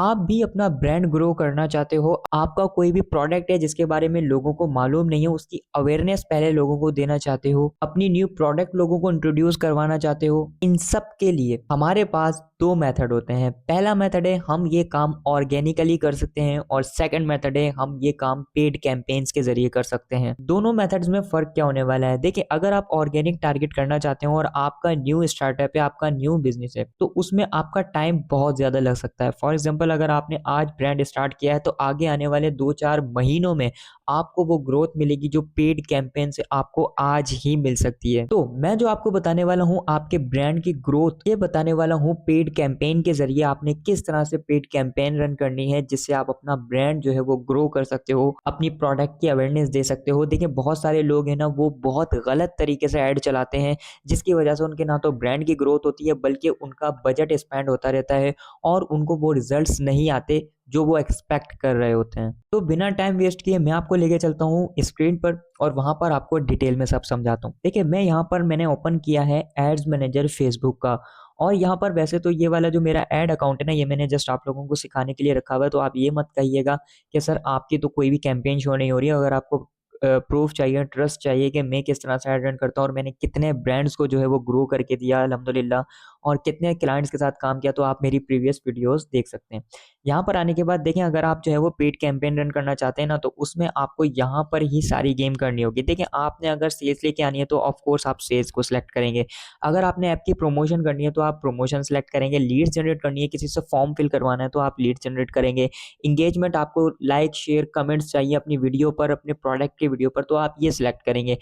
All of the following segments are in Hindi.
आप भी अपना ब्रांड ग्रो करना चाहते हो, आपका कोई भी प्रोडक्ट है जिसके बारे में लोगों को मालूम नहीं है, उसकी अवेयरनेस पहले लोगों को देना चाहते हो, अपनी न्यू प्रोडक्ट लोगों को इंट्रोड्यूस करवाना चाहते हो, इन सब के लिए हमारे पास दो मेथड होते हैं। पहला मेथड है हम ये काम ऑर्गेनिकली कर सकते हैं और सेकंड मेथड है हम ये काम पेड कैंपेन्स के जरिए कर सकते हैं। दोनों मेथड्स में फर्क क्या होने वाला है, देखिए अगर आप ऑर्गेनिक टारगेट करना चाहते हो और आपका न्यू स्टार्टअप है, आपका न्यू बिजनेस है, तो उसमें आपका टाइम बहुत ज्यादा लग सकता है। फॉर एग्जाम्पल अगर आपने आज ब्रांड स्टार्ट किया है तो आगे आने वाले 2-4 महीनों में आपको वो ग्रोथ मिलेगी जो पेड कैंपेन से आपको आज ही मिल सकती है। तो मैं जो आपको बताने वाला हूँ आपके ब्रांड की ग्रोथ ये बताने वाला हूँ पेड कैंपेन के जरिए आपने किस तरह से पेड कैंपेन रन करनी है जिससे आप अपना ब्रांड जो है वो ग्रो कर सकते हो, अपनी प्रोडक्ट की अवेयरनेस दे सकते हो। देखिए बहुत सारे लोग हैं ना वो बहुत गलत तरीके से ऐड चलाते हैं जिसकी वजह से उनके ना तो ब्रांड की ग्रोथ होती है बल्कि उनका बजट स्पेंड होता रहता है और उनको वो रिजल्ट्स नहीं आते जो वो एक्सपेक्ट कर रहे होते हैं। तो बिना टाइम वेस्ट किए मैं आपको लेके चलता हूँ स्क्रीन पर और वहां पर आपको डिटेल में सब समझाता हूँ। देखिए मैं यहाँ पर मैंने ओपन किया है एड्स मैनेजर फेसबुक का और यहाँ पर वैसे तो ये वाला जो मेरा एड अकाउंट है ना ये मैंने जस्ट आप लोगों को सिखाने के लिए रखा हुआ है। तो आप ये मत कहिएगा कि सर आपकी तो कोई भी कैंपेन शो नहीं हो रही है। अगर आपको प्रूफ चाहिए, ट्रस्ट चाहिए कि मैं किस तरह से एड रन करता हूँ और मैंने कितने ब्रांड्स को जो है वो ग्रो करके दिया अल्हम्दुलिल्लाह और कितने क्लाइंट्स के साथ काम किया, तो आप मेरी प्रीवियस वीडियोस देख सकते हैं। यहाँ पर आने के बाद देखें अगर आप जो है वो पेड कैंपेन रन करना चाहते हैं ना तो उसमें आपको यहाँ पर ही सारी गेम करनी होगी। देखिए आपने अगर सेल्स लेके आनी है तो ऑफ कोर्स आप सेल्स को सिलेक्ट करेंगे। अगर आपने ऐप की प्रमोशन करनी है तो आप प्रमोशन सेलेक्ट करेंगे। लीड्स जनरेट करनी है, किसी से फॉर्म फिल करवाना है तो आप लीड जनरेट करेंगे। इंगेजमेंट आपको लाइक शेयर कमेंट्स चाहिए अपनी वीडियो पर, अपने प्रोडक्ट की वीडियो पर, तो आप ये सिलेक्ट करेंगे।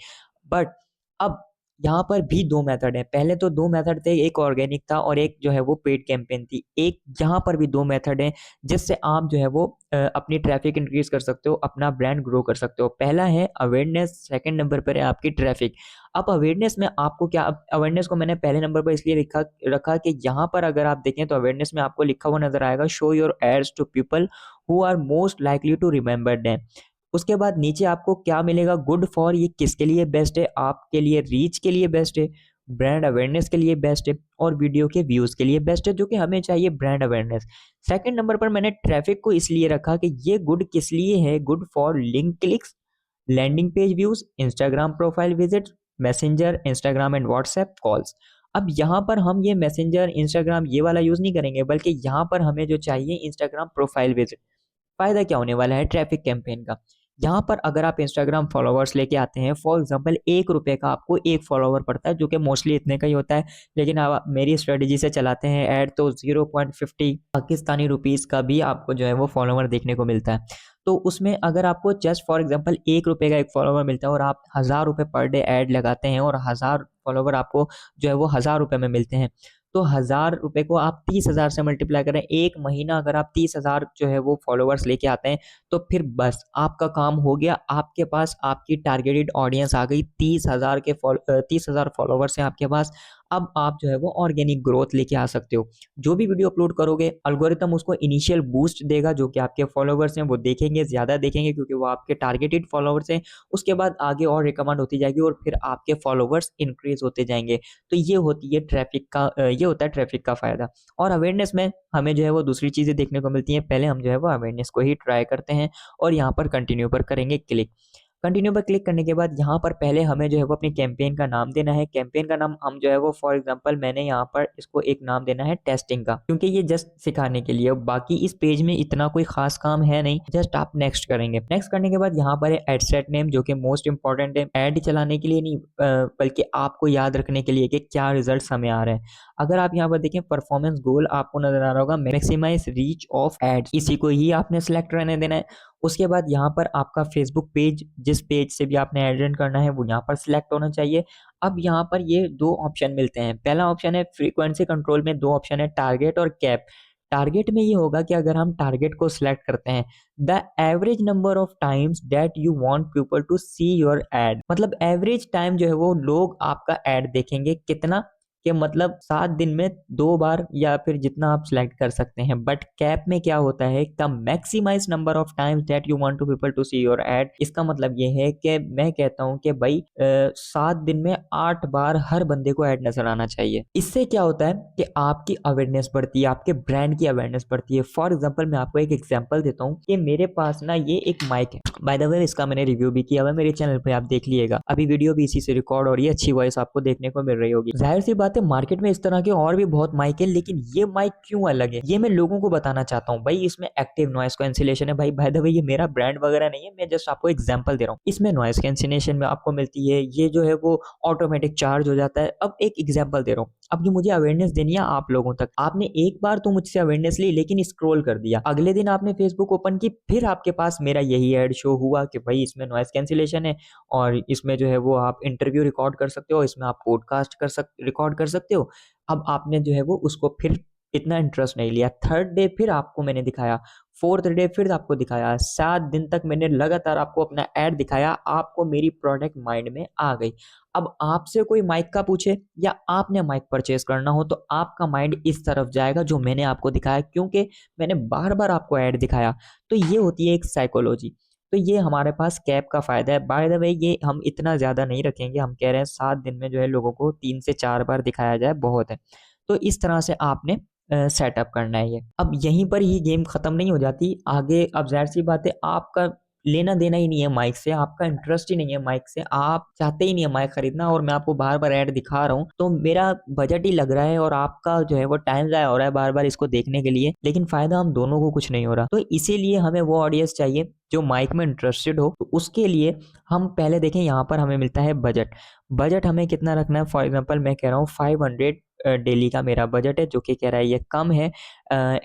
बट अब यहाँ पर भी दो मेथड है। पहले तो दो मेथड थे, एक ऑर्गेनिक था और एक जो है वो पेड कैंपेन थी। एक यहाँ पर भी दो मेथड है जिससे आप जो है वो अपनी ट्रैफिक इंक्रीज कर सकते हो, अपना ब्रांड ग्रो कर सकते हो। पहला है अवेयरनेस, सेकंड नंबर पर है आपकी ट्रैफिक। अब अवेयरनेस में आपको क्या, अवेयरनेस को मैंने पहले नंबर पर इसलिए लिखा रखा कि यहाँ पर अगर आप देखें तो अवेयरनेस में आपको लिखा हुआ नजर आएगा show your ads to people who are most likely to remember them. उसके बाद नीचे आपको क्या मिलेगा, गुड फॉर, ये किसके लिए बेस्ट है, आपके लिए रीच के लिए बेस्ट है, ब्रांड अवेयरनेस के लिए बेस्ट है और वीडियो के व्यूज के लिए बेस्ट है, जो कि हमें चाहिए ब्रांड अवेयरनेस। सेकंड नंबर पर मैंने ट्रैफिक को इसलिए रखा कि ये गुड किस लिए है, good for link clicks, landing page views, Instagram profile visit, Messenger, Instagram and WhatsApp calls. अब यहाँ पर हम ये मैसेंजर इंस्टाग्राम ये वाला यूज नहीं करेंगे बल्कि यहाँ पर हमें जो चाहिए इंस्टाग्राम प्रोफाइल विजिट। फायदा क्या होने वाला है ट्रैफिक कैंपेन का, यहाँ पर अगर आप इंस्टाग्राम फॉलोवर्स लेके आते हैं, फॉर एग्जांपल 1 रुपए का आपको एक फॉलोवर पड़ता है जो कि मोस्टली इतने का ही होता है। लेकिन आप मेरी स्ट्रेटेजी से चलाते हैं ऐड तो 0.50 पाकिस्तानी रुपीस का भी आपको जो है वो फॉलोवर देखने को मिलता है। तो उसमें अगर आपको जस्ट फॉर एग्जांपल 1 रुपए का एक फॉलोवर मिलता है और आप 1000 रुपए पर डे ऐड लगाते हैं और 1000 फॉलोवर आपको जो है वो 1000 रुपए में मिलते हैं, तो 1000 रुपए को आप 30,000 से मल्टीप्लाई करें, एक महीना अगर आप 30,000 जो है वो फॉलोवर्स लेके आते हैं तो फिर बस आपका काम हो गया। आपके पास आपकी टारगेटेड ऑडियंस आ गई, 30,000 फॉलोवर्स हैं आपके पास। अब आप जो है वो ऑर्गेनिक ग्रोथ लेके आ सकते हो। जो भी वीडियो अपलोड करोगे अल्गोरिथम उसको इनिशियल बूस्ट देगा, जो कि आपके फॉलोवर्स हैं वो देखेंगे, ज्यादा देखेंगे क्योंकि वो आपके टारगेटेड फॉलोवर्स हैं। उसके बाद आगे और रिकमेंड होती जाएगी और फिर आपके फॉलोवर्स इंक्रीज होते जाएंगे। तो ये होती है ट्रैफिक का ये होता है ट्रैफिक का फायदा। और अवेयरनेस में हमें जो है वो दूसरी चीजें देखने को मिलती हैं। पहले हम जो है वो अवेयरनेस को ही ट्राई करते हैं और यहाँ पर कंटिन्यू पर करेंगे क्लिक। कंटिन्यू पर क्लिक करने के बाद यहाँ पर पहले हमें जो है वो अपनी कैंपेन का नाम देना है। कैंपेन का नाम हम जो है वो फॉर एग्जांपल मैंने यहाँ पर इसको एक नाम देना है टेस्टिंग का, क्योंकि ये जस्ट सिखाने के लिए। बाकी इस पेज में इतना कोई खास काम है नहीं, जस्ट आप नेक्स्ट करेंगे। नेक्स्ट करने के बाद यहाँ पर है एड सेट नेम, जो कि मोस्ट इंपॉर्टेंट है। एड चलाने के लिए नहीं बल्कि आपको याद रखने के लिए कि क्या रिजल्ट हमें आ रहे हैं। अगर आप यहाँ पर देखें परफॉर्मेंस गोल आपको नजर आ रहा होगा, मैक्सिमाइज रीच ऑफ एड्स, इसी को ही आपने सेलेक्ट रहने देना है। उसके बाद यहाँ पर आपका फेसबुक पेज, जिस पेज से भी आपने ऐड रन करना है वो यहाँ पर सिलेक्ट होना चाहिए। अब यहाँ पर ये दो ऑप्शन मिलते हैं। पहला ऑप्शन है फ्रीक्वेंसी कंट्रोल में, दो ऑप्शन है टारगेट और कैप। टारगेट में ये होगा कि अगर हम टारगेट को सिलेक्ट करते हैं, the average number of times that you want people to see your ad, मतलब एवरेज टाइम जो है वो लोग आपका एड देखेंगे कितना, कि मतलब 7 दिन में 2 बार या फिर जितना आप सिलेक्ट कर सकते हैं। बट कैप में क्या होता है, the maximise number of times that you want to people to see your ad. इसका मतलब ये है कि मैं कहता हूं कि भाई 7 दिन में 8 बार हर बंदे को ऐड नजर आना चाहिए। इससे क्या होता है कि आपकी अवेयरनेस बढ़ती है, आपके ब्रांड की अवेयरनेस बढ़ती है। फॉर एग्जाम्पल मैं आपको एक एग्जाम्पल देता हूँ कि मेरे पास ना ये एक माइक है, बाय द वे इसका मैंने रिव्यू भी किया हुआ है मेरे चैनल पे, आप देख लीजिएगा। अभी वीडियो भी इसी से रिकॉर्ड हो रही है, अच्छी वॉइस आपको देखने को मिल रही होगी। जाहिर सी बात है मार्केट में इस तरह के और भी बहुत माइक है, लेकिन ये माइक क्यों अलग है ये मैं लोगों को बताना चाहता हूँ। भाई इसमें एक्टिव नॉइस कैंसिलेशन है। भाई बाय द वे ये मेरा ब्रांड वगैरह नहीं है, मैं जस्ट आपको एग्जांपल दे रहा हूँ। इसमें नॉइस कैंसिलेशन में आपको मिलती है, ये जो है वो ऑटोमेटिक चार्ज हो जाता है। अब एक एग्जांपल दे रहा हूँ, अब ये मुझे अवेयरनेस देनी है आप लोगों तक। आपने एक बार तो मुझसे अवेयरनेस ली, लेकिन स्क्रॉल कर दिया, अगले दिन आपने फेसबुक ओपन की, फिर आपके पास मेरा यही ऐड शो हुआ कि भाई इसमें नॉइस कैंसिलेशन है और इसमें जो है वो आप इंटरव्यू रिकॉर्ड कर सकते हो, इसमें आप पॉडकास्ट रिकॉर्ड कर सकते हो। अब आपने जो है वो उसको फिर इतना इंटरेस्ट नहीं लिया। थर्ड डे फिर आपको मैंने दिखाया, फोर्थ डे फिर आपको दिखाया, 7 दिन तक मैंने लगातार आपको अपना ऐड दिखाया, आपको मेरी प्रोडक्ट माइंड में आ गई। अब आपसे कोई माइक का पूछे या आपने माइक परचेज करना हो, तो आपका माइंड इस तरफ जाएगा जो मैंने आपको दिखाया, क्योंकि मैंने बार बार आपको ऐड दिखाया। तो ये होती है एक साइकोलॉजी। तो ये हमारे पास कैप का फायदा है। बाय द वे ये हम इतना ज्यादा नहीं रखेंगे, हम कह रहे हैं 7 दिन में जो है लोगों को 3 से 4 बार दिखाया जाए, बहुत है। तो इस तरह से आपने सेटअप करना है ये। अब यहीं पर ही गेम खत्म नहीं हो जाती आगे। अब जाहिर सी बात है आपका लेना देना ही नहीं है माइक से, आपका इंटरेस्ट ही नहीं है माइक से, आप चाहते ही नहीं है माइक खरीदना, और मैं आपको बार बार ऐड दिखा रहा हूँ तो मेरा बजट ही लग रहा है और आपका जो है वो टाइम जाया हो रहा है बार बार इसको देखने के लिए, लेकिन फायदा हम दोनों को कुछ नहीं हो रहा। तो इसीलिए हमें वो ऑडियंस चाहिए जो माइक में इंटरेस्टेड हो। तो उसके लिए हम पहले देखें, यहाँ पर हमें मिलता है बजट। बजट हमें कितना रखना है, फॉर एग्जाम्पल मैं कह रहा हूँ 500 डेली का मेरा बजट है, जो कि कह रहा है ये कम है।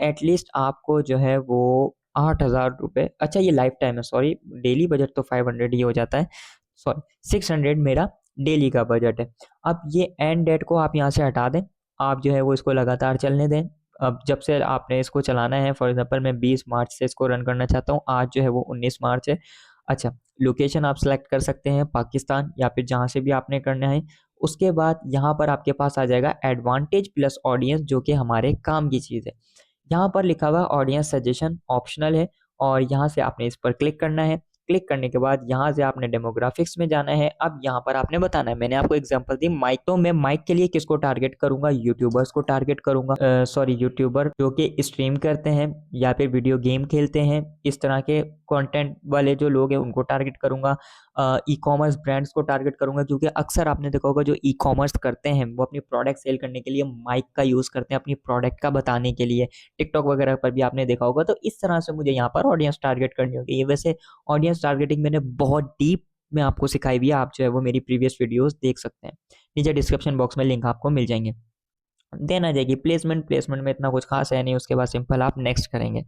एटलीस्ट आपको जो है वो 8,000 रुपये, अच्छा ये लाइफ टाइम है, सॉरी डेली बजट तो 500 ही हो जाता है, सॉरी 600 मेरा डेली का बजट है। अब ये एंड डेट को आप यहाँ से हटा दें, आप जो है वो इसको लगातार चलने दें। अब जब से आपने इसको चलाना है, फॉर एग्जांपल मैं 20 मार्च से इसको रन करना चाहता हूँ, आज जो है वो 19 मार्च है। अच्छा, लोकेशन आप सेलेक्ट कर सकते हैं पाकिस्तान या फिर जहाँ से भी आपने करना है। उसके बाद यहाँ पर आपके पास आ जाएगा एडवांटेज प्लस ऑडियंस, जो कि हमारे काम की चीज़ है। यहाँ पर लिखा हुआ ऑडियंस सजेशन ऑप्शनल है, और यहाँ से आपने इस पर क्लिक करना है। क्लिक करने के बाद यहाँ से आपने डेमोग्राफिक्स में जाना है। अब यहाँ पर आपने बताना है, मैंने आपको एग्जांपल दी माइक, तो मैं माइक के लिए किसको टारगेट करूंगा, यूट्यूबर्स को टारगेट करूंगा, सॉरी यूट्यूबर जो कि स्ट्रीम करते हैं या फिर वीडियो गेम खेलते हैं, इस तरह के कंटेंट वाले जो लोग हैं उनको टारगेट करूंगा। ई कॉमर्स ब्रांड्स को टारगेट करूंगा, क्योंकि अक्सर आपने देखा होगा जो ई कॉमर्स करते हैं वो अपनी प्रोडक्ट सेल करने के लिए माइक का यूज़ करते हैं, अपनी प्रोडक्ट का बताने के लिए। टिकटॉक वगैरह पर भी आपने देखा होगा। तो इस तरह से मुझे यहाँ पर ऑडियंस टारगेट करनी होगी। ये वैसे ऑडियंस टारगेटिंग मैंने बहुत डीप में आपको सिखाई हुई है, आप जो है वो मेरी प्रीवियस वीडियोस देख सकते हैं, नीचे डिस्क्रिप्शन बॉक्स में लिंक आपको मिल जाएंगे। देन आ जाएगी प्लेसमेंट। प्लेसमेंट में इतना कुछ खास है नहीं, उसके बाद सिंपल आप नेक्स्ट करेंगे।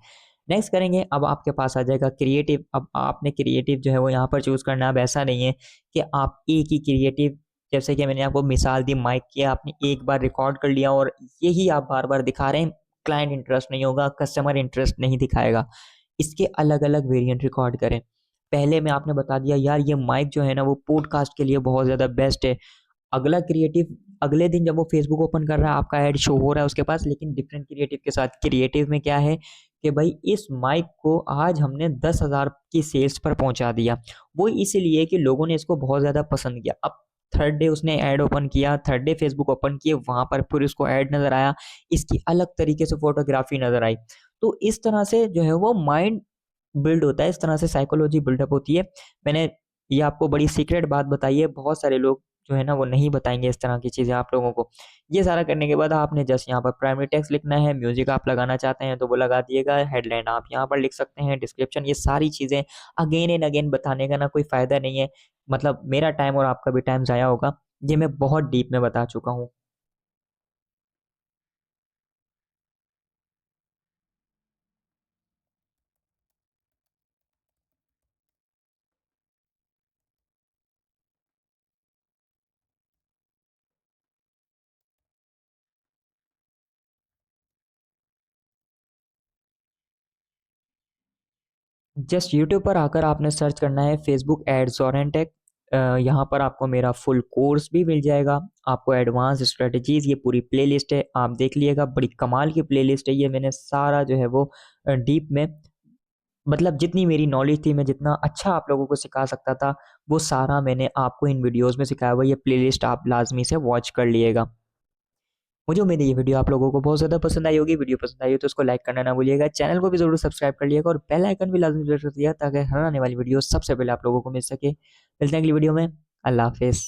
नेक्स्ट करेंगे, अब आपके पास आ जाएगा क्रिएटिव। अब आपने क्रिएटिव जो है वो यहाँ पर चूज करना है। अब ऐसा नहीं है कि आप एक ही क्रिएटिव, जैसे कि मैंने आपको मिसाल दी माइक की, आपने एक बार रिकॉर्ड कर लिया और यही आप बार बार दिखा रहे हैं, क्लाइंट इंटरेस्ट नहीं होगा, कस्टमर इंटरेस्ट नहीं दिखाएगा। इसके अलग अलग वेरिएंट रिकॉर्ड करें। पहले में आपने बता दिया यार ये माइक जो है ना वो पॉडकास्ट के लिए बहुत ज़्यादा बेस्ट है। अगला क्रिएटिव, अगले दिन जब वो फेसबुक ओपन कर रहा है, आपका ऐड शो हो रहा है उसके पास, लेकिन डिफरेंट क्रिएटिव के साथ। क्रिएटिव में क्या है कि भाई इस माइक को आज हमने 10,000 की सेल्स पर पहुंचा दिया। वो इसीलिए कि लोगों ने इसको बहुत ज़्यादा पसंद किया। अब थर्ड डे उसने ऐड ओपन किया, थर्ड डे फेसबुक ओपन किए, वहां पर फिर उसको ऐड नजर आया, इसकी अलग तरीके से फोटोग्राफी नजर आई। तो इस तरह से जो है वो माइंड बिल्ड होता है, इस तरह से साइकोलॉजी बिल्डअप होती है। मैंने ये आपको बड़ी सीक्रेट बात बताई है, बहुत सारे लोग जो है ना वो नहीं बताएंगे इस तरह की चीज़ें आप लोगों को। ये सारा करने के बाद आपने जस्ट यहाँ पर प्राइमरी टेक्स्ट लिखना है, म्यूजिक आप लगाना चाहते हैं तो वो लगा दिएगा, हेडलाइन आप यहाँ पर लिख सकते हैं, डिस्क्रिप्शन, ये सारी चीज़ें अगेन एंड अगेन बताने का ना कोई फ़ायदा नहीं है, मतलब मेरा टाइम और आपका भी टाइम ज़ाया होगा। ये मैं बहुत डीप में बता चुका हूँ। जस्ट यूट्यूब पर आकर आपने सर्च करना है फेसबुक एड्स और एंटेक। यहाँ पर आपको मेरा फुल कोर्स भी मिल जाएगा, आपको एडवांस स्ट्रेटजीज, ये पूरी प्लेलिस्ट है, आप देख लीजिएगा, बड़ी कमाल की प्लेलिस्ट है ये। मैंने सारा जो है वो डीप में, मतलब जितनी मेरी नॉलेज थी, मैं जितना अच्छा आप लोगों को सिखा सकता था, वो सारा मैंने आपको इन वीडियोस में सिखाया हुआ। ये प्लेलिस्ट आप लाजमी से वॉच कर लिएगा। मुझे उम्मीद है ये वीडियो आप लोगों को बहुत ज़्यादा पसंद आई होगी। वीडियो पसंद आई हो तो उसको लाइक करना ना भूलिएगा, चैनल को भी जरूर सब्सक्राइब कर लिएगा और बेल आइकन भी लाजमी प्रेस कर दिया ताकि हर आने वाली वीडियो सबसे पहले आप लोगों को मिल सके। मिलते हैं अगली वीडियो में। अल्लाह हाफिज़।